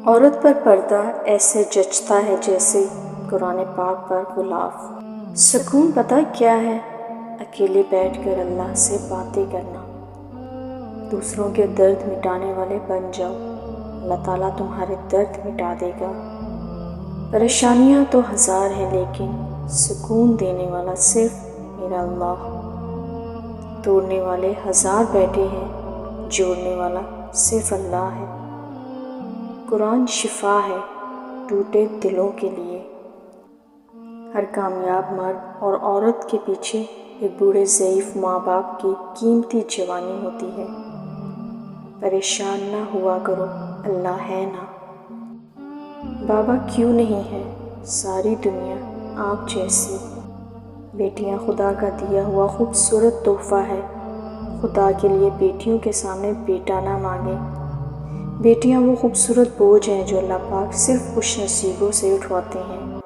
عورت پر پردہ ایسے جچتا ہے جیسے قرآن پاک پر غلاف۔ سکون پتہ کیا ہے؟ اکیلے بیٹھ کر اللہ سے باتیں کرنا۔ دوسروں کے درد مٹانے والے بن جاؤ، اللہ تعالیٰ تمہارے درد مٹا دے گا۔ پریشانیاں تو ہزار ہیں لیکن سکون دینے والا صرف میرا اللہ۔ توڑنے والے ہزار بیٹھے ہیں، جوڑنے والا صرف اللہ ہے۔ قرآن شفا ہے ٹوٹے دلوں کے لیے۔ ہر کامیاب مرد اور عورت کے پیچھے ایک بوڑھے ضعیف ماں باپ کی قیمتی جوانی ہوتی ہے۔ پریشان نہ ہوا کرو، اللہ ہے نا۔ بابا کیوں نہیں ہے؟ ساری دنیا آپ جیسی۔ بیٹیاں خدا کا دیا ہوا خوبصورت تحفہ ہے۔ خدا کے لیے بیٹیوں کے سامنے بیٹا نہ مانگے۔ بیٹیاں وہ خوبصورت بوجھ ہیں جو اللہ پاک صرف خوش نصیبوں سے اٹھواتے ہیں۔